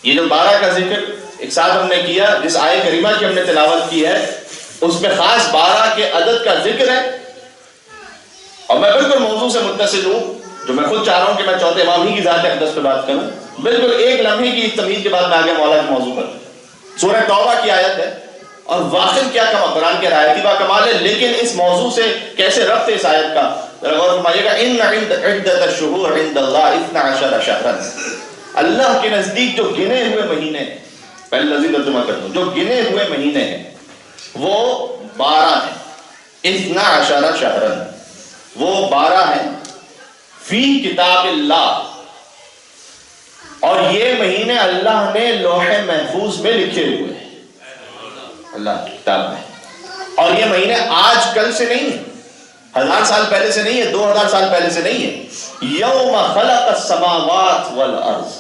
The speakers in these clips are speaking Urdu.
یہ جو 12 کا ذکر ایک ساتھ ہم نے کیا، جس آیہ کریمہ کی ہم نے تلاوت کی ہے اس میں خاص 12 کے عدد کا ذکر ہے، اور میں بالکل موضوع سے متصل ہوں، جو میں خود چاہ رہا ہوں کہ میں چوتھے امام ہی کی ذات اقدس پہ بات کروں، بالکل ایک لمحے کی تمہید کے بعد میں آگے مولا کے موضوع پر۔ سورہ توبہ کی آیت ہے، اور واقعی کیا کمال، قرآن کے آیتی با کمال ہے، لیکن اس موضوع سے کیسے ربط ہے اس آیت کا، ذرا غور فرمائیے گا۔ ان عدت الشہور عند اللہ 12 شہرا، اللہ کے نزدیک جو گنے ہوئے مہینے ہیں، پہلے لفظی ترجمہ کر دوں، جو گنے ہوئے مہینے ہیں وہ 12 ہیں، 12 شہرا، وہ 12 ہیں فی کتاب اللہ، اور یہ مہینے اللہ نے لوح محفوظ میں لکھے ہوئے ہیں، اللہ کی کتاب میں، اور یہ مہینے آج کل سے نہیں ہیں، 1000 سال پہلے سے نہیں ہے، 2000 سال پہلے سے نہیں ہے، یوم خلق السماوات والارض،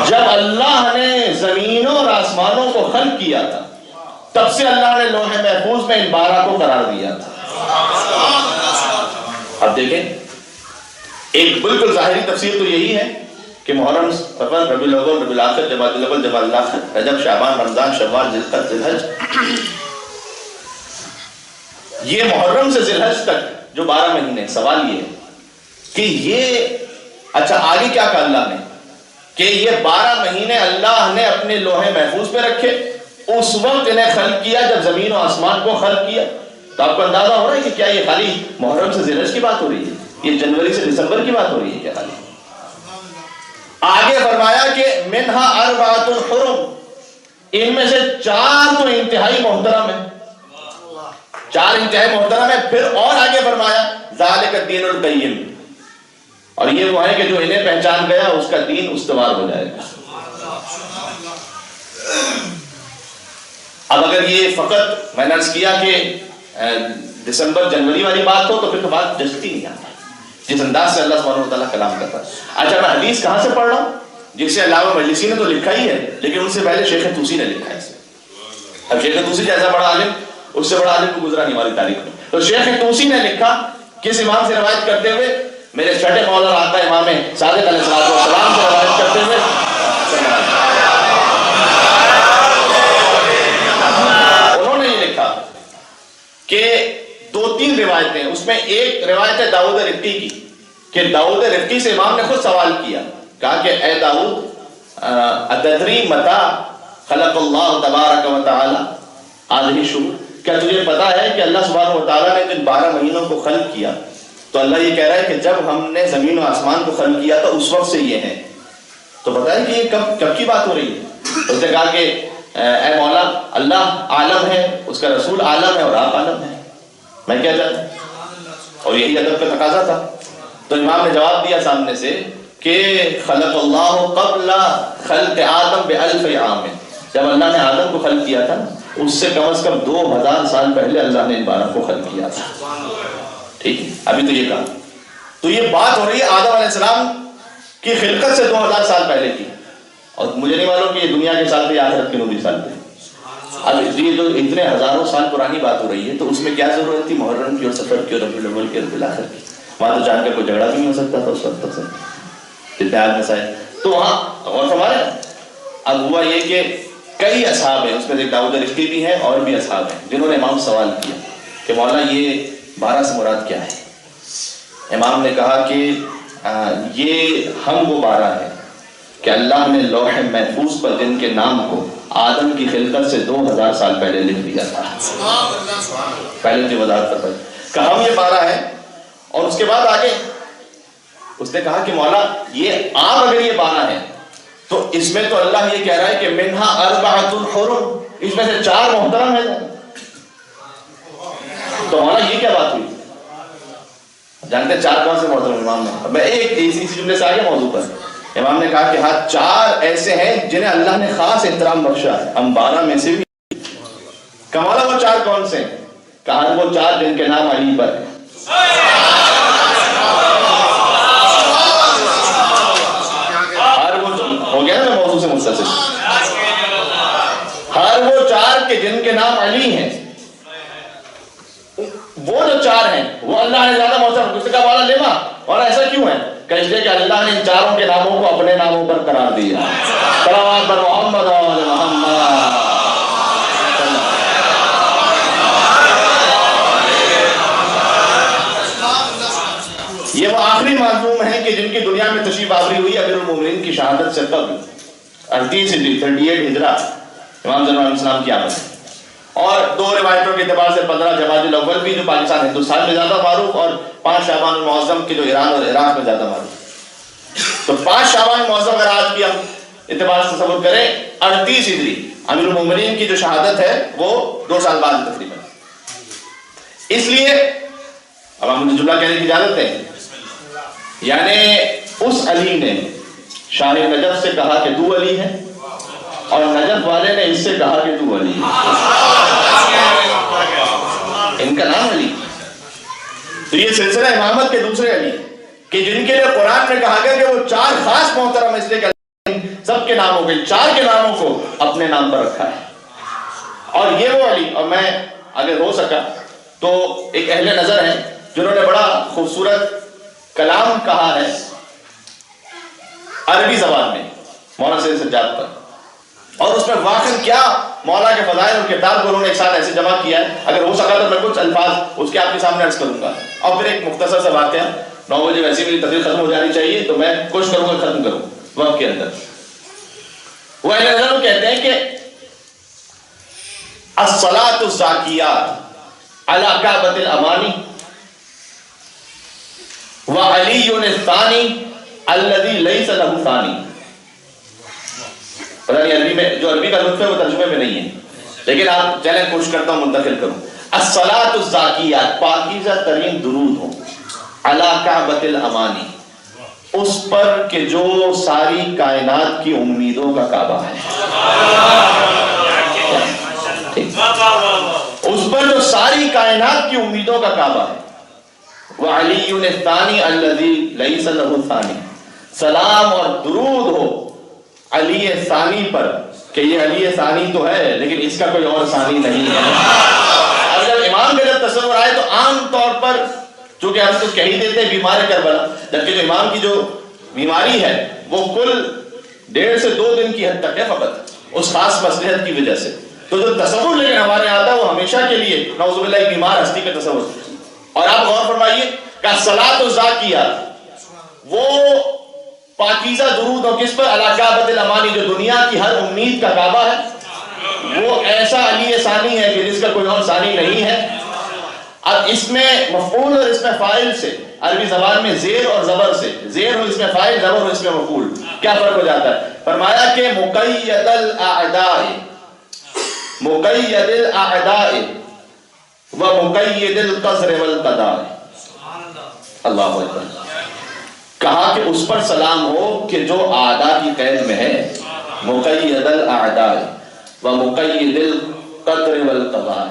جب اللہ نے زمینوں اور آسمانوں کو خلق کیا تھا تب سے اللہ نے لوح محفوظ میں ان 12 کو قرار دیا تھا۔ اب دیکھیں، ایک بالکل ظاہری تفسیر تو یہی ہے کہ محرم، صفر، ربیع الاول، ربیع الاخر، جمادی الاول، جمادی الاخر، رجب، شعبان، رمضان، شوال، ذی القعدہ، ذی الحج، یہ محرم سے ذی الحج تک جو 12 مہینے ہیں، سوال یہ ہے کہ یہ، اچھا آگے کیا کہا اللہ نے کہ یہ 12 مہینے اللہ نے اپنے لوح محفوظ پہ رکھے، اس وقت انہیں خلق کیا جب زمین و آسمان کو خلق کیا۔ تو آپ کو اندازہ ہو رہا ہے کہ کیا یہ خالی محرم سے ذی الحج کی بات ہو رہی ہے، یہ جنوری سے دسمبر کی بات ہو رہی ہے کیا خالی؟ آگے فرمایا کہ منہا اربعۃ حرم، ان میں سے 4 تو انتہائی محترم ہیں، 4 انتہائی محترم ہیں، پھر اور آگے فرمایا ذالک الدین القیم، اور یہ وہ ہے کہ جو انہیں پہچان گیا اس کا دین استوار ہو جائے گا۔ اب اگر یہ فقط میں نے عرض کیا کہ دسمبر جنوری والی بات ہو تو پھر تو بات جچتی نہیں آتی جس انداز سے اللہ سبحانہ و تعالیٰ کلام کرتا ہے۔ اچھا میں حدیث کہاں سے پڑھ رہا ہوں؟ جس سے علامہ مجلسی نے تو لکھا ہی ہے، لیکن ان سے پہلے شیخ طوسی نے لکھا ہے اسے۔ اب شیخ طوسی جیسا بڑا عالم، اس سے بڑا عالم کو گزرا نہیں ہماری تاریخ میں۔ تو شیخ طوسی نے لکھا کس امام سے روایت کرتے ہوئے؟ میرے چھٹے مولا آتا امام صادق علیہ السلام سے روایت کرتے ہوئے انہوں نے یہ لکھا کہ 2-3 روایتیں، اس میں ایک روایت ہے داؤد رقی کی، کہ داؤد رقی سے امام نے خود سوال کیا، کہا کہ اے داؤد اتدری متی خلق اللہ تبارک و تعالی هذه الشهور، کیا تجھے پتا ہے کہ اللہ سبحانہ و تعالیٰ نے جن 12 مہینوں کو خلق کیا؟ تو اللہ یہ کہہ رہا ہے کہ جب ہم نے زمین و آسمان کو خلق کیا تھا اس وقت سے یہ ہیں۔ تو بتائیں کہ یہ کب کی بات ہو رہی ہے؟ اس نے کہا کہ اے مولا، اللہ عالم ہے، اس کا رسول عالم ہے، اور آپ عالم ہیں، میں کیا جانتا؟ اور یہی ادب کا تقاضا تھا۔ تو امام نے جواب دیا سامنے سے کہ خلق اللہ قبل خلق آدم ب1000 عام، جب اللہ نے آدم کو خلق کیا تھا اس سے کم از کم 2000 سال پہلے اللہ نے ان 12 کو خلق کیا تھا۔ ٹھیک ہے، ابھی تو یہ کہا، تو یہ بات ہو رہی ہے آدم علیہ السلام کی خلقت سے 2000 سال پہلے کی، اور مجھے نہیں معلوم کہ یہ دنیا کے سال تھے آخرت کے 90 سال تھے۔ اب یہ جو اتنے ہزاروں سال پرانی بات ہو رہی ہے تو اس میں کیا ضرورت تھی محرم کی اور سفر کی اور ربیع الاول کی اور ربیع الاخر کی؟ وہاں تو جان کر کوئی جھگڑا بھی نہیں ہو سکتا تھا اس وقت تک سے، اتحاد مسائل تو وہاں اور ہمارے۔ اب ہوا یہ کہ کئی اصحاب ہیں، اس میں ایک داؤد رقی بھی ہیں اور بھی اصحاب ہیں جنہوں نے امام سوال کیا کہ مولا یہ 12 سے مراد کیا ہے؟ امام نے کہا کہ یہ ہم وہ 12 ہیں کہ اللہ نے لوح محفوظ پر جن کے نام کو آدم کی خلقت سے 2000 سال پہلے لکھ دیا تھا۔ پہلے جو وضاحت کرتا ہے کہ ہم یہ 12 ہیں، اور اس کے بعد آگے اس نے کہا کہ مولا یہ آپ اگر یہ 12 ہیں تو اس میں تو اللہ یہ کہہ رہا ہے کہ منہا اربعۃ حرم، اس میں سے 4 محترم ہیں، تو مولا یہ کیا بات ہوئی؟ جانتے ہیں 4 کون سے محترم امام نے؟ میں ایک اسی جملے سے آگے موضوع پر امام نے کہا کہ ہاں 4 ایسے ہیں جنہیں اللہ نے خاص احترام بخشا ہے، ہم 12 میں سے بھی۔ کمالا وہ 4 کون سے؟ کہا وہ 4 جن کے نام علی پر ہے۔ ہو گیا نا موضوع سے متصل، ہر وہ 4 کے جن کے نام علی ہیں، وہ جو 4 ہیں وہ اللہ نے زیادہ محترم، اس کا والا لیما، اور ایسا کیوں ہے؟ کہ اس لیے کہ اللہ نے ان 4 کے ناموں کو اپنے ناموں پر قرار دیا۔ صلوات بر محمد و آل محمد. یہ وہ آخری معصوم ہیں کہ جن کی دنیا میں تشریف آوری ہوئی امیر المومنین کی شہادت سے قبل 38 ہجرہ امام زین علیہ السلام کی آمد. اور دو روایتوں کے اعتبار سے 15 جمادی الاول بھی جو پاکستان ہندوستان میں زیادہ معروف، اور 5 شعبان المعظم کے جو ایران اور عراق میں زیادہ معروف. تو 5 شعبان المعظم اگر آج کی ہم اعتبار سے تصور کریں 38 ہجری امیر المومنین کی جو شہادت ہے وہ 2 سال بعد تقریباً. اس لیے اب ہم مجھے جملہ کہنے کی اجازت ہے، یعنی اس علی نے شاہ نجف سے کہا کہ تو علی ہے، اور نجف والے نے اس سے کہا کہ تو علی ہے. ان کا نام علی. تو یہ سلسلہ امامت کے دوسرے علی کہ جن کے لیے قرآن میں کہا گیا کہ وہ 4 خاص محترم، اس لیے کہ سب کے ناموں کے 4 کے ناموں کو اپنے نام پر رکھا ہے. اور یہ وہ علی، اور میں اگر ہو سکا تو ایک اہل نظر ہیں جنہوں نے بڑا خوبصورت کلام کہا ہے عربی زبان میں مولانا سید سجاد پر، اور اس میں واقعا کیا مولا کے فضائل اور کتاب کو انہوں نے ایک ساتھ ایسے جمع کیا ہے. اگر ہو سکا تو میں کچھ الفاظ اس کے آپ کے سامنے عرض کروں گا، اور پھر ایک مختصر سا واقعہ. 9 بجے ویسے میری تقریر ختم ہو جانی چاہیے، تو میں کوشش کروں گا ختم کروں وقت کے اندر. وہ اہل نظر کہتے ہیں کہ الصلاۃ الزاکیات علی کعبۃ الامانی وعلی الثانی الذی لیس له ثانی. پتہ نہیں عربی میں، جو عربی کا لطف ہے وہ ترجمے میں نہیں ہے، لیکن آپ چلیں کوشش کرتا ہوں منتقل کروں. الصلاۃ الزاکیات، پاکیزہ ترین درود ہو، علی کعبۃ الامانی، اس پر کہ جو ساری کائنات کی امیدوں کا کعبہ ہے. اس پر جو ساری کائنات کی امیدوں کا کعبہ ہے. وعلی الثانی الذی لیس له ثانی، سلام اور درود ہو علی ثانی پر کہ یہ علی ثانی تو ہے لیکن اس کا کوئی اور ثانی نہیں ہے. اب جب امام کا جب تصور آئے تو عام طور پر چونکہ ہم تو کہہ ہی دیتے ہیں بیمار کربلا، جبکہ جو امام کی جو بیماری ہے وہ کل 1.5 سے 2 دن کی حد تک ہے فقط، اس خاص مصلحت کی وجہ سے. تو جو تصور لیکن ہمارے آتا ہے وہ ہمیشہ کے لیے نعوذ باللہ ایک بیمار ہستی کا تصور. اور آپ غور فرمائیے کہ الصلاۃ الزاکیات، وہ پاکیزہ درود ہو کس پر؟ علی کعبۃ الامانی، جو دنیا کی ہر امید کا کعبہ ہے، وہ ایسا علی ثانی ہے کہ جس کا کوئی اور ثانی نہیں ہے. اب اس میں مفعول اور اس میں فاعل سے، عربی زبان میں زیر اور زبر سے، زیر ہو اس میں فاعل، زبر ہو اس میں مفعول، کیا فرق ہو جاتا ہے؟ فرمایا کہ مقید الاعداء، مقید الاعداء و مقید القصر والقضاء. اللہ اکبر. کہا کہ اس پر سلام ہو کہ جو اعداء کی قید میں ہے، مقید الاعداء و مقید القدر والقضاء،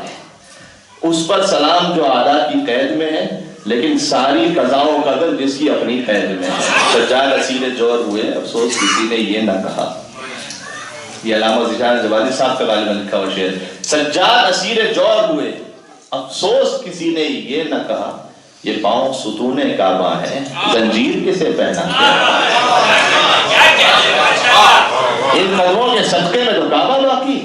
اس پر سلام جو اعداء کی قید میں ہے لیکن ساری قضاء و قدر جس کی اپنی قید میں ہے. سجاد اسیر جوہر ہوئے، افسوس کسی نے یہ نہ کہا. یہ علامہ ذیشان جوادی صاحب کا غالباً لکھا ہوا شعر. سجاد اسیر جوہر ہوئے، افسوس کسی نے یہ نہ کہا، یہ پاؤں ستون کعبہ ہے، زنجیر کسے پہنا ان قدموں کے صدقے میں تو کعبہ باقی.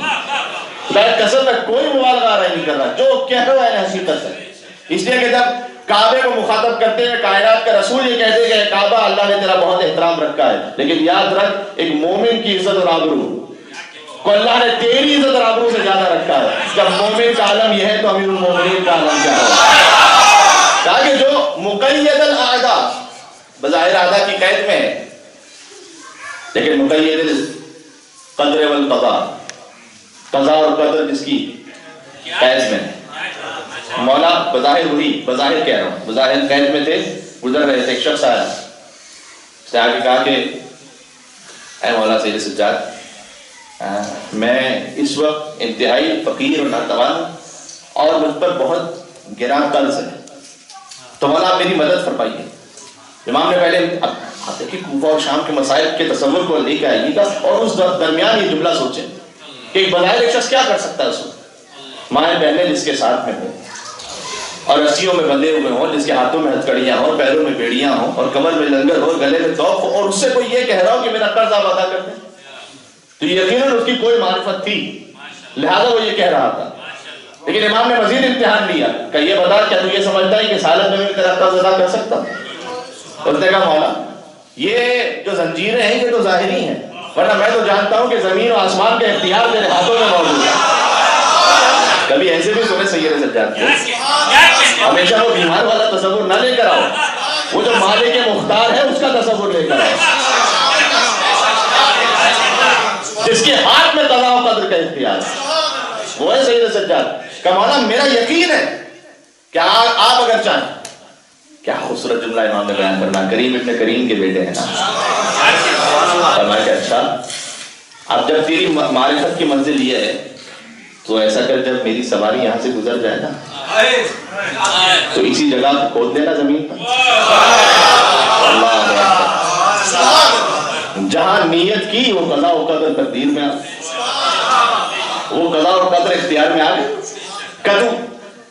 قسم میں کوئی مبالغہ نہیں کر رہا، جو کہہ رہا ہے حقیقت ہے. اس لیے کہ جب کعبے کو مخاطب کرتے ہیں کائنات کا رسول یہ کہتے ہیں کہ کعبہ اللہ نے تیرا بہت احترام رکھا ہے، لیکن یاد رکھ ایک مومن کی عزت اور آبرو کو اللہ نے تیری عزت اور آبرو سے زیادہ رکھا ہے. جب مومن کا عالم یہ ہے تو امیر المومنین کا عالم کیا ہے؟ تاکہ جو مقید الاعداء بظاہر اعداء کی قید میں ہے لیکن مقید القدر والقضاء، قضاء اور قدر جس کی قید میں ہے. مولا بظاہر وہی، بظاہر کہہ رہا ہوں، بظاہر قید میں تھے، گزر رہے تھے، ایک شخص آیا، اس نے آگے کہا کہ اے مولا سید سجاد، میں اس وقت انتہائی فقیر اور ناتوان اور مجھ پر بہت گراں قرض ہے، تو مولا آپ میری مدد فرمائیے. امام نے پہلے آپ دیکھیں کوفہ اور شام کے مسائل کے تصور کو لے کے آئیے گا اور اس درمیان یہ جملہ سوچیں کہ بظاہر ایک شخص کیا کر سکتا ہے. اس وقت مائیں بہنیں جس کے ساتھ میں ہوں اور رسیوں میں بندھے ہوئے ہوں، جس کے ہاتھوں میں ہتھکڑیاں ہوں، پیروں میں بیڑیاں ہوں اور کمر میں لنگر ہو، گلے میں توق ہو، اور اس سے کوئی یہ کہہ رہا ہو کہ میرا قرض آپ ادا کر دیں. تو یقیناً اس کی کوئی معرفت تھی، لہذا وہ یہ کہہ رہا تھا. لیکن امام نے مزید امتحان لیا کہ یہ بتا کیا تو یہ سمجھتا ہے کہ اس حالت میں بھی تیرا قرض ادا کر سکتا؟ اس نے کہا مولا یہ جو زنجیریں ہیں یہ تو ظاہری ہیں، ورنہ میں تو جانتا ہوں کہ زمین و آسمان کا اختیار تیرے ہاتھوں میں موجود ہے. کبھی ایسے بھی سنے سید سجاد کو، ہمیشہ وہ بیمار والا تصور نہ لے کر آؤ، وہ جو مالک مختار ہے اس کا تصور لے کر آؤ، جس کے ہاتھ میں قضا و قدر کا اختیار ہے، وہ ہے سید سجاد کا. مولا میرا یقین ہے کہ آپ اگر چاہیں. کیا خوبصورت جملہ امام نے بیان کرنا، کریم ابن کریم کے بیٹے ہیں نا. فرمایا کہ اچھا اب جب تیری معرفت کی منزل یہ ہے تو ایسا کر جب میری سواری یہاں سے گزر جائے نا تو اسی جگہ کو کھود دینا زمین پر. اللہ جہاں نیت کی وہ قضا و قدر تقدیر میں وہ قضا و قدر اختیار میں آ گئے. کدو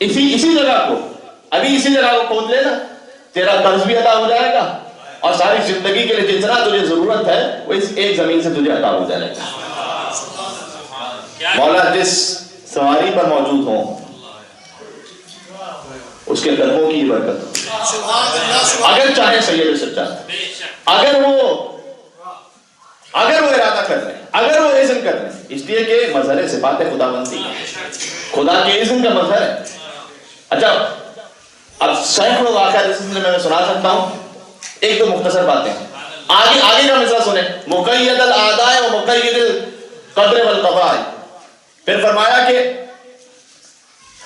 اسی جگہ کو ابھی اسی جگہ کو کھود لینا، تیرا قرض بھی ادا ہو جائے گا اور ساری زندگی کے لیے جتنا تجھے ضرورت ہے وہ اس ایک زمین سے تجھے عطا ہو جائے گا. مولا جس سواری پر موجود ہوں اس کے قدموں کی برکت، اگر چاہے سید سجاد، اگر وہ ارادہ کر رہے ہیں، اگر وہ اذن کر رہے ہیں، اس لیے کہ مظہر صفات خداوندی خدا کے اذن کا مظہر ہے. اچھا اب سینکڑوں واقعات اس سلسلے میں سنا سکتا ہوں، ایک دو مختصر باتیں. آگے کا مصرع سنیں، مقید الاعداء و مقید القدر والقضاء. پھر فرمایا کہ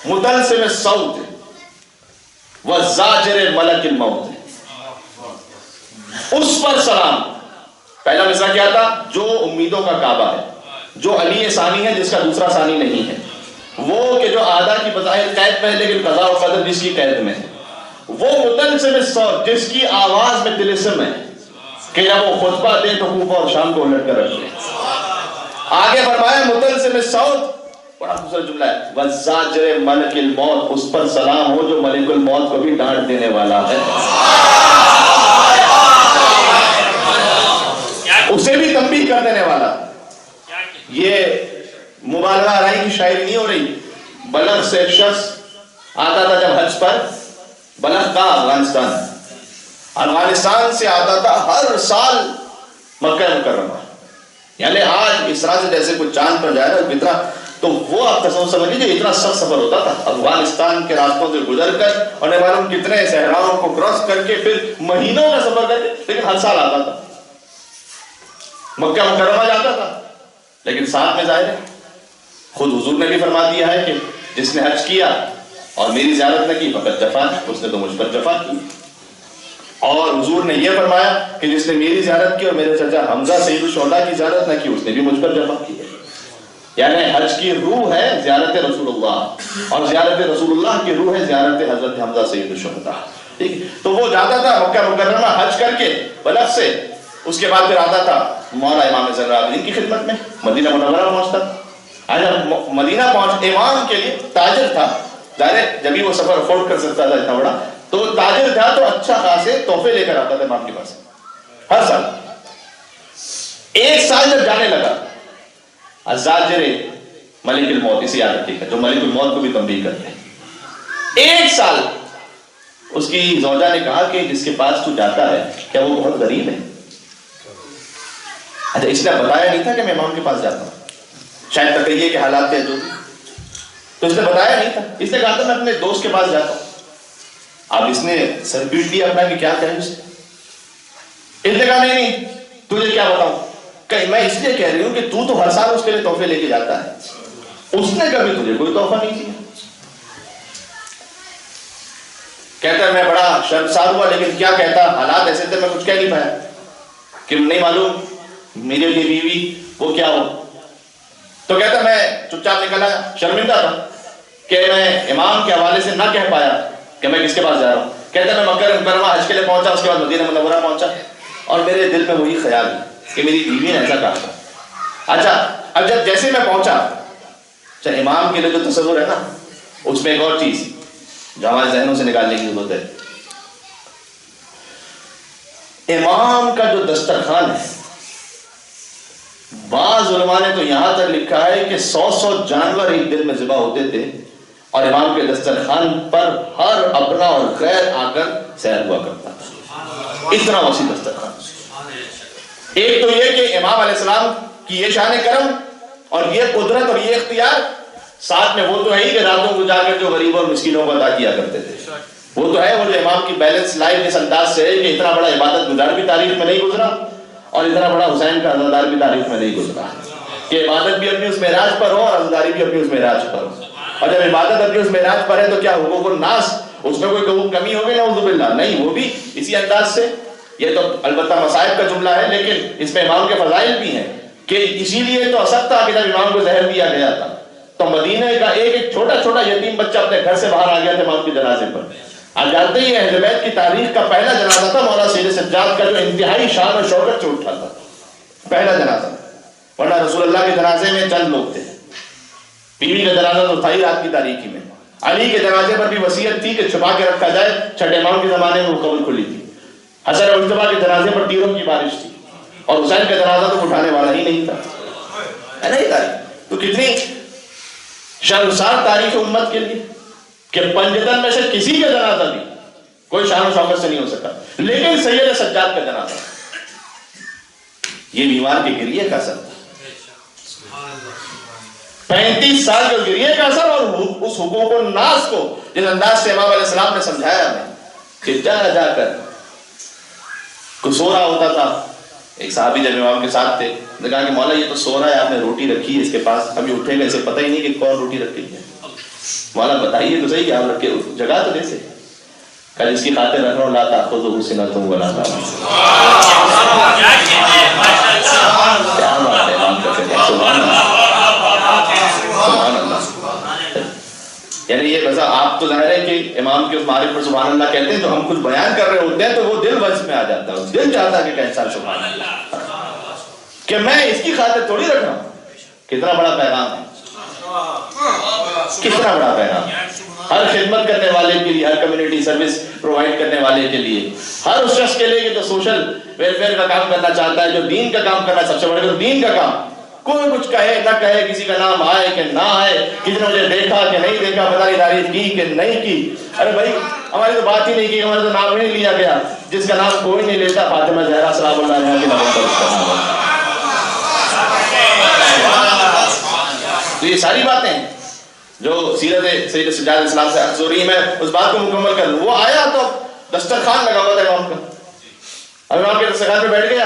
متلسم الصوت والزاجر ملک الموت. اس پر سلام. پہلا مصرع کیا تھا؟ جو امیدوں کا کعبہ ہے، جو علی ثانی ہے جس کا دوسرا ثانی نہیں ہے، وہ کہ جو اعداء کی بظاہر قید میں ہے لیکن قضاء و قدر جس کی قید میں ہے، وہ متلسم الصوت جس کی آواز میں طلسم ہے کہ جب وہ خطبہ دے تو کوفہ اور شام کو الٹ کر رکھے. آگے فرمایا متلسم الصوت، بڑا خوبصورت جملہ ہے، والزاجر ملک الموت، اس پر سلام ہو جو ملک الموت کو بھی ڈانٹ دینے والا ہے، اسے بھی تنبیہ کر دینے والا. یہ مبالغہ آرائی کی شاعری نہیں ہو رہی. بلغ سے ایک شخص آتا تھا جب حج پر، بلغ کا افغانستان سے آتا تھا ہر سال مکہ مکرمہ. یعنی آج اس طرح سے جیسے کوئی چاند پر جائے گا کتنا، تو وہ آپ تصور سمجھ لیجیے اتنا سخت سفر ہوتا تھا افغانستان کے راستوں سے گزر کر اور نہ معلوم کتنے صحراؤں کو کراس کر کے پھر مہینوں کا سفر کر کے، لیکن ہر سال آتا تھا مکہ مکرمہ جاتا تھا. لیکن ساتھ میں ظاہر ہے خود حضور نے بھی فرما دیا ہے کہ جس نے حج کیا اور میری زیارت نہ کی فقط جفا ہے، اس نے تو مجھ پر جفا کی. اور حضور نے یہ فرمایا کہ جس نے میری زیارت کی اور میرے چچا حمزہ سید الشہداء کی زیارت نہ کی اس نے بھی مجھ پر جفا کی. یعنی حج کی روح ہے زیارت رسول اللہ اور زیارت رسول اللہ کی روح ہے زیارت حضرت حمزہ سید الشہداء. ٹھیک، تو وہ جاتا تھا مکہ مکرمہ حج کر کے بلغ سے، اس کے بعد پھر آتا تھا مولا امام زین العابدین کی خدمت میں مدینہ منورہ پہنچتا. جب مدینہ پہنچ، امام کے لیے تاجر تھا، ظاہر جب بھی وہ سفر افورڈ کر سکتا تھا اتنا بڑا، تو تاجر تھا تو اچھا خاصے تحفے لے کر آتا تھا امام کے پاس ہر سال. ایک سال جب جانے لگا، الزاجر ملک الموت، اسی یاد رکھیے جو ملک الموت کو بھی تنبیہ کرتے ہیں. ایک سال اس کی زوجہ نے کہا کہ جس کے پاس تو جاتا ہے کیا وہ بہت غریب ہے؟ اچھا اس نے بتایا نہیں تھا کہ میں امام کے پاس جاتا ہوں، شاید تقیہ کے حالات تھے جو، تو اس نے بتایا نہیں تھا. اس نے کہا تھا میں اپنے دوست کے پاس جاتا ہوں. اب اس نے سر پیٹ لیا اپنا کہ کیا کہیں اس نے کہا نہیں تجھے کیا بتاؤں، کہ میں اس لیے کہہ رہی ہوں کہ تو ہر سال اس کے لیے تحفے لے کے جاتا ہے، اس نے کبھی تجھے کوئی تحفہ نہیں دیا. کہتا ہے میں بڑا شرمسار ہوا لیکن کیا کہتا، حالات ایسے تھے میں کچھ کہہ نہیں پایا کہ نہیں معلوم میرے لیے بیوی وہ کیا ہو. تو کہتا میں چپ چاپ نکلا، شرمندہ تھا کہ میں امام کے حوالے سے نہ کہہ پایا کہ میں کس کے پاس جا رہا ہوں. کہتا میں مکہ مکرمہ حج کے لیے پہنچا، اس کے بعد مدینہ منورہ پہنچا اور میرے دل میں وہی خیال کہ میری بیوی نے ایسا کہا تھا. اچھا اب جب جیسے میں پہنچا، چاہے امام کے لیے جو تصور ہے نا، اس میں ایک اور چیز جو ہمارے ذہنوں سے نکالنے کی ضرورت ہے. امام کا جو دسترخوان ہے بعض علماء نے تو یہاں تک لکھا ہے کہ 100 جانور ایک دن میں ذبح ہوتے تھے اور امام کے دسترخوان پر ہر اپنا اور غیر آ کر سیر ہوا کرتا تھا. اتنا وسیع دسترخوان. ایک تو یہ کہ امام علیہ السلام کی یہ شان کرم اور یہ قدرت اور یہ اختیار، ساتھ میں وہ تو ہے ہی کہ راتوں کو جا کر جو غریبوں اور مسکینوں کو عطا کیا کرتے تھے. وہ تو ہے وہ جو امام کی بیلنس لائف اس انداز سے ہے کہ اتنا بڑا عبادت گزار بھی تاریخ میں نہیں گزرا اور اتنا بڑا حسین کا عزادار بھی تاریخ میں نہیں گزرا کہ عبادت بھی اپنی اس معراج پر ہو اور عزاداری بھی اپنی اس معراج پر ہو. اور جب عبادت اپنی اس معراج پر ہے تو کیا حقوق الناس اس میں کوئی کمی ہوگی؟ نعوذ باللہ نہیں، وہ بھی اسی انداز سے. یہ تو البتہ مصائب کا جملہ ہے، لیکن اس میں امام کے فضائل بھی ہیں کہ اسی لیے تو اثر تھا کہ جب امام کو زہر دیا گیا تھا تو مدینہ کا ایک چھوٹا چھوٹا یتیم بچہ اپنے گھر سے باہر آ گیا تھا امام کے جنازے پر. آپ جانتے ہی اہل بیت کی تاریخ کا پہلا جنازہ تھا مولا سید سجاد کا، جو انتہائی شان اور شوکت سے اٹھا تھا. پہلا جنازہ، ورنہ رسول اللہ کے جنازے میں چند لوگ تھے. بیوی کا جنازہ تو تھا ہی رات کی تاریکی میں. علی کے جنازے پر بھی وصیت تھی کہ چھپا کے رکھا جائے، چھٹے امام کے زمانے میں وہ قبر کھلی تھی. حسن مجتبیٰ کے جنازے پر تیروں کی بارش تھی اور حسین کا جنازہ تو اٹھانے والا ہی نہیں تھا. ہے نا یہ تاریخ؟ تو کتنی شرمسار تاریخ امت کے لیے کہ پنجتن میں سے کسی کا جنازہ بھی کوئی شان و شوکت سے نہیں ہو سکا، لیکن سید سجاد کا جنازہ یہ بیمار کے گریے کا اثر تھا. 35 سال کے گریے کا اثر اور اس حقوق الناس کو جس انداز سے امام علیہ السلام نے سمجھایا ہمیں کہ جا جا کر کوئی سو رہا ہوتا تھا. ایک صحابی جب امام کے ساتھ تھے نے کہا کہ مولا یہ تو سو رہا ہے، آپ نے روٹی رکھی ہے اس کے پاس، ابھی اٹھے گا، اسے پتہ ہی نہیں کہ کون روٹی رکھی ہے. مولا بتائیے تو صحیح، آپ رکھے جگہ تو دے سے. کل اس کی خاطر رکھ رہا ہوں، لا تأخذہ سنۃ ولا نوم. کیا بات ہے امام کا کہتے ہیں، سبحان اللہ سبحان اللہ. یعنی یہ بس آپ تو ظاہر ہے کہ امام کے اس معرف پر سبحان اللہ کہتے ہیں، جو ہم کچھ بیان کر رہے ہوتے ہیں تو وہ دل وجہ میں آ جاتا ہے، دل چاہتا ہے کہ انسان سبحان اللہ کہ میں اس کی خاطر تھوڑی رکھ رہا ہوں. کتنا بڑا پیغام ہے، کتنا بڑا پیغام. ہر خدمت کرنے والے کے لیے، ہر کمیونٹی سروس پرووائڈ کرنے والے کے لیے، ہر اس شخص کے لیے کہ جو سوشل ویلفیئر کا کام کرنا چاہتا ہے، جو دین کا کام کرنا ہے، سب سے بڑے تو دین کا کام. کوئی کچھ کہے نہ کہے، کسی کا نام آئے کہ نہ آئے، کسی نے مجھے دیکھا کہ نہیں دیکھا، پتہ نہیں تعریف کی کہ نہیں کی. ارے بھائی ہماری تو بات ہی نہیں کی، ہمارا تو نام نہیں لیا گیا. جس کا نام کوئی نہیں لیتا فاطمہ زہرا سلام اللہ علیہا کے نام پر اس کا نام ہے. تو یہ ساری باتیں جو سیرت سید سجاد الاسلام سے اخذ ہو رہی، میں اس بات کو مکمل کر لوں. وہ آیا تو دسترخوان لگا ہوا تھا امام کا، اب امام کے دسترخوان پہ بیٹھ گیا.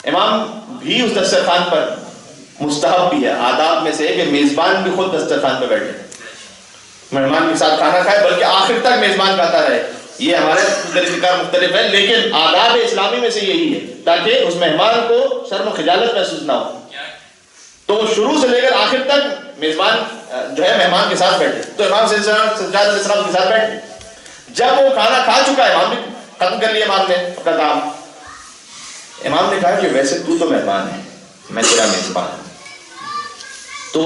امام بھی اس دسترخوان پر مستحب بھی ہے، آداب میں سے ہے کہ میزبان بھی خود دسترخوان پہ بیٹھے، مہمان کے ساتھ کھانا کھائے، بلکہ آخر تک میزبان کھاتا رہے. یہ ہمارے طریقہ مختلف ہے، لیکن آداب اسلامی میں سے یہی ہے تاکہ اس مہمان کو شرم و خجالت محسوس نہ ہو. تو شروع سے لے کر آخر تک میزبان جو ہے مہمان کے ساتھ بیٹھے. تو امام سجاد علیہ السلام کے ساتھ بیٹھے. جب وہ کھانا کھا چکا ہے، امام نے ختم کر لیا امام نے اپنا کام. امام نے کہا کہ ویسے تو مہمان ہے، میں تیرا میزبان ہوں. تو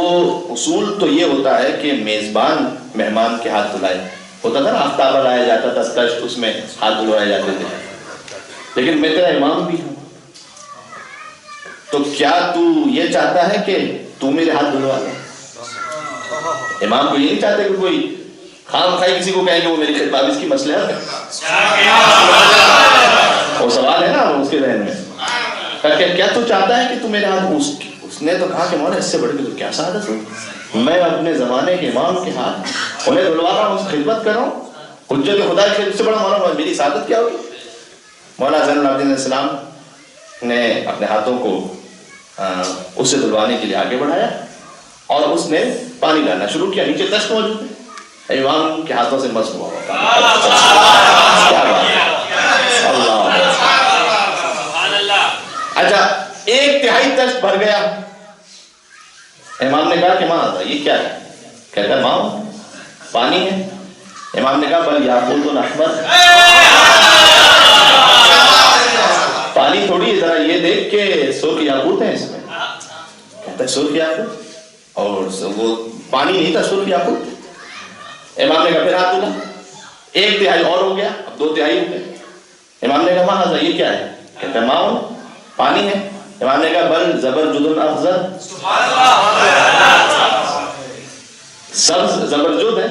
اصول تو یہ ہوتا ہے کہ میزبان مہمان کے ہاتھ دھلائے. ہوتا تھا نا آفتابہ لایا جاتا تھا دستخط، اس میں ہاتھ دھلوائے جاتے تھے. لیکن میں تیرا امام بھی ہوں، تو کیا تو یہ چاہتا ہے کہ تو میرے ہاتھ دھلوا لے؟ امام کو یہ نہیں چاہتے کہ کوئی خام خائی کسی کو کہیں کہ وہ میری خدمت، اس کی مصلحت ہے. وہ سوال ہے نا اس کے ذہن میں، کیا تو چاہتا ہے کہ تو میرے ہاتھ؟ اس نے تو کہا کہ مولا اس سے بڑھ کے تو کیا سعادت ہو، میں اپنے زمانے کے امام کے ہاتھ انہیں دھلوا رہا ہوں، اس خدمت کر رہا ہوں، حجت خدا کی خدمت سے بڑا مولا میری سعادت کیا ہوگی. مولا زین العابدین علیہ السلام نے اپنے ہاتھوں کو اس سے دھلوانے کے لیے آگے بڑھایا اور اس نے پانی ڈالنا شروع کیا. نیچے تشت موجود ہے، امام کے ہاتھوں سے مست ہوا. کیا بات ہے، اللہ. اچھا ایک تہائی تشت بھر گیا. امام نے کہا کہ ماں یہ کیا ہے؟ کہتا ہے ماں پانی ہے. امام نے کہا بل یاقوت احمر، پانی تھوڑی ذرا یہ دیکھ کے سرخ یاقوت ہے اس میں. کہتا ہے سرخ یاقوت، اور وہ پانی نہیں تھا، سرخ یاقوت. امام نے کہا پھر ہاتھ دھلا. ایک تہائی اور ہو گیا، اب 2 تہائی ہو گئے. امام نے کہا ماں یہ کیا ہے؟ کہتا ہے ماں پانی ہے. امام نے کہا بل زبرجد افضل، سبز زبرجد ہے،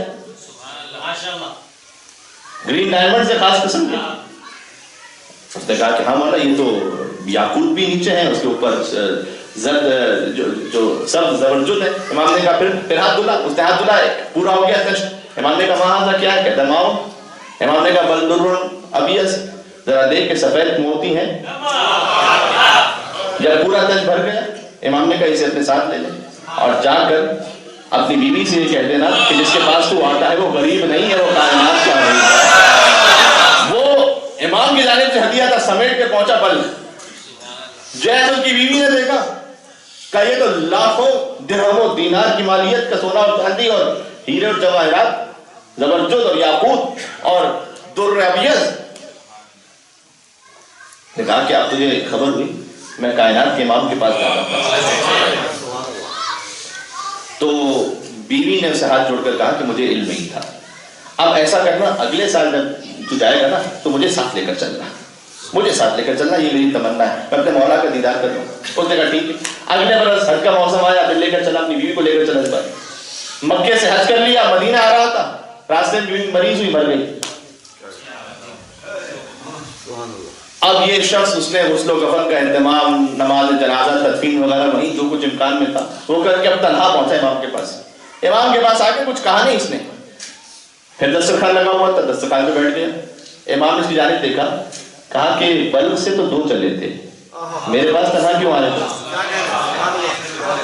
گرین ڈائمنڈ سے خاص قسم کے. اس نے کہا کہ ہاں مولا یہ تو یاقوت بھی نیچے ہیں، اس کے اوپر زرد جو سبز زبرجد ہے. امام نے کہا پھر ہاتھ دھلا. اس نے ہاتھ دھلا، پورا ہو گیا تشت. امام نے کہا وہاں کیا ہے؟ کہتا ماؤ. امام نے کہا بل در ابیض، ذرا دیکھ کے سفید موتی ہیں. جب پورا تشت بھر گیا امام نے کہا اسے اپنے ساتھ لے لے اور جا کر اپنی بیوی سے یہ کہہ دینا کہ جس کے پاس تو آتا ہے وہ غریب نہیں ہے، وہ کائنات کا غریب ہے. وہ امام کی جانب سے ہدیہ تھا، سمیٹ کے پہنچا بل. جیسے اس کی بیوی نے دیکھا کہ یہ تو لاکھوں درہم و دینار کی مالیت کا سونا اور چاندی اور ہیرے اور جواہرات، زبرجد اور یاقوت اور در ابیض. نے کہا کہ اب تجھے خبر ہوئی میں کائنات کے امام کے پاس جا رہا تھا. تو بیوی نے اسے ہاتھ جوڑ کر کہا کہ مجھے علم نہیں تھا. اب ایسا کرنا اگلے سال جب تو جائے گا نا تو مجھے ساتھ لے کر چلنا، مجھے ساتھ لے کر چلنا، یہ میری تمنا ہے، میں اپنے مولا کا دیدار کر لوں. اس نے کہا ٹھیک ہے. اگلے برس حج کا موسم آیا، پھر لے کر چلا، اپنی بیوی کو لے کر چلا. اس بار مکے سے حج کر لیا، مدینہ آ رہا تھا، راستے میں بیوی مریض ہوئی، مر گئی. اب یہ شخص اس نے غسل و کفن کا اہتمام، نماز جنازہ، تدفین وغیرہ وہیں جو کچھ امکان میں تھا وہ کر کے اب تنہا پہنچا امام کے پاس. امام کے پاس آ کے کچھ کہا نہیں اس نے. پھر دسترخوان لگا ہوا تھا، دسترخوان پہ بیٹھ گیا. امام نے اس کی جانب دیکھا، کہا کہ بلب سے تو 2 چلے تھے، میرے پاس تنہا کیوں آ رہے تھے؟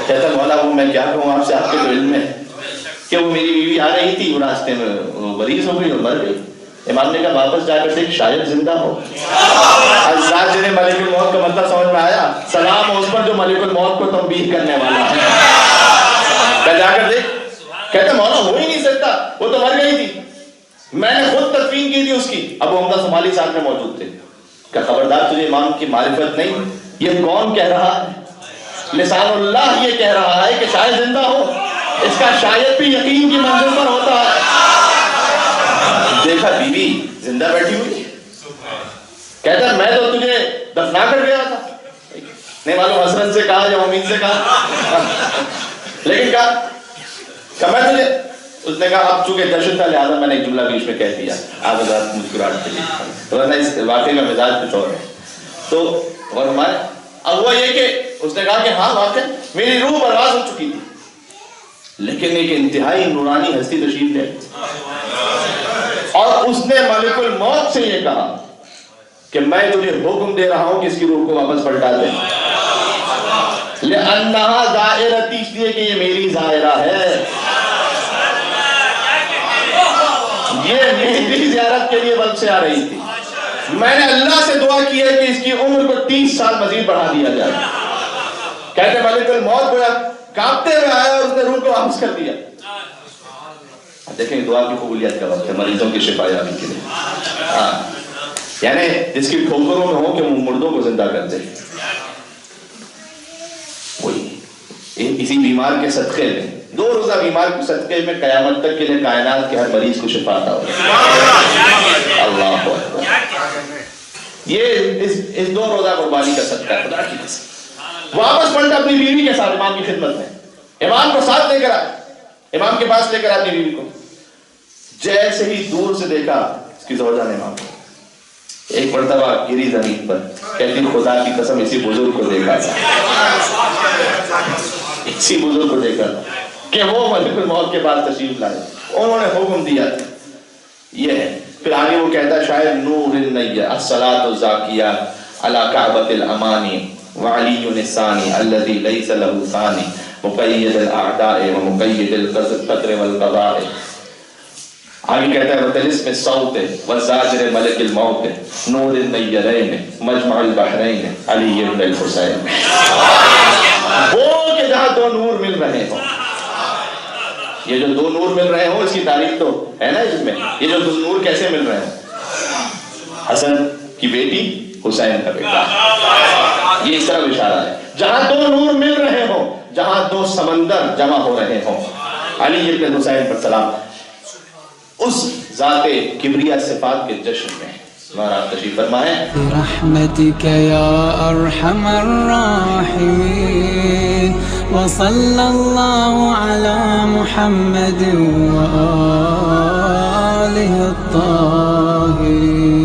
کہتا مولا وہ میں کیا کہوں آپ سے، آپ کے تو علم ہے کہ وہ میری بیوی آ رہی تھی، وہ راستے میں مریض ہو گئی اور مر گئی. امام نے کہا واپس جا کر دیکھ شاید زندہ ہو. حضرات جنہیں ملک الموت کا مطلب سمجھ میں آیا، سلام ہو اس پر جو ملک الموت کو تنبیہ کرنے والا ہے. کہ جا کر دیکھ. کہتا مولا ہو ہی نہیں سکتا، وہ تو مر گئی تھی، میں نے خود تدفین کی تھی اس کی. ابو حمزہ صومالی صاحب میں موجود تھے. کہ خبردار تجھے امام کی معرفت نہیں، یہ کون کہہ رہا ہے؟ لسان اللہ یہ کہہ رہا ہے کہ شاید زندہ ہو. اس کا شاید بھی یقین کی منزل پر ہوتا ہے. دیکھا بیوی زندہ بیٹھی ہوئی. کہتا میں تو تجھے دفنا کر گیا تھا، نہیں معلوم حسرت سے کہا یا امید سے کہا، لیکن کہا میں تجھے. اس نے کہا اب چونکہ دہشت تھا لہٰذا میں نے ایک جملہ بیچ میں کہہ دیا، آپ حضرات مسکراہٹ کے لیے، اس واقعے میں مزاج کچھ اور ہے. تو اور ہمارے اب ہوا یہ کہ اس نے کہا کہ ہاں واقعی میری روح برباد ہو چکی تھی، لیکن ایک انتہائی نورانی ہستی تشریف لے اور اس نے ملک الموت سے یہ کہا کہ میں تجھے حکم دے رہا ہوں کہ اس کی روح کو واپس پلٹا دے. لِأَنَّهَا زَائِرَتِي، اس لیے کہ یہ میری زائرہ ہے، یہ میری زیارت کے لیے بلب سے آ رہی تھی. میں نے اللہ سے دعا کی ہے کہ اس کی عمر کو 30 سال مزید بڑھا دیا جائے. کہتے ملک الموت گویا کانپتے ہوئے آیا اور اس نے روح کو واپس کر دیا. دیکھیں دعا کی قبولیت کا وقت ہے مریضوں کی شفا یابی کے لیے. یعنی جس کی ٹھوکروں میں ہو کہ وہ مردوں کو زندہ کر دے. وہی اسی بیمار کے صدقے میں 2 روزہ بیمار کے صدقے میں قیامت تک کے لیے کائنات کے ہر مریض کو شفا عطا ہو. اللہ اکبر. یہ اس 2 روزہ قربانی کا صدقہ ہے. خدا کی قسم واپس پلٹا اپنی بیوی کے ساتھ امام کی خدمت میں. امام کو ساتھ لے کر آئے، امام کے پاس لے کر اپنی بیوی کو. جیسے ہی دور سے دیکھا اس کی زوجہ نے امام کو ایک مرتبہ گری زمین پر، کہتی خدا کی قسم اسی بزرگ کو دیکھا تھا، اسی بزرگ کو دیکھا تھا کہ وہ ملک الموت کے پاس تشریف لائے، انہوں نے حکم دیا تھا. یہ ہے. پھر آگے وہ کہتا ہے شاید نور النیہ الصلاۃ الزاکیہ علی کعبۃ الامانی وعلی الثانی الذی لیس له ثانی مقید الاعداء ومقید القدر والقضاء. آگے کہتا ہے وَتَلِسْمِ الصَّوْتِ وَزَاجِرِ مَلِكِ الْمَوْتِ نُورِ النَّيَّرَيْنِ مَجْمَعِ الْبَحْرَيْنِ عَلِيِّ بْنِ الْحُسَيْنِ. وہ کہ جہاں 2 نور مل رہے ہوں، یہ جو 2 نور مل رہے ہوں اس کی تاریخ تو ہے نا اس میں. یہ جو 2 نور کیسے مل رہے ہیں؟ حسن کی بیٹی حسین کا بیٹا، یہ اس طرح اشارہ ہے. جہاں 2 نور مل رہے ہوں، جہاں 2 سمندر جمع ہو رہے ہوں، علی ابن حسین پر سلام. اس ذات کبریا صفات کے جشن میں آپ تشریف فرمائیں. برحمتك يا أرحم الراحمين وصلى الله على محمد وآله الطاهرين.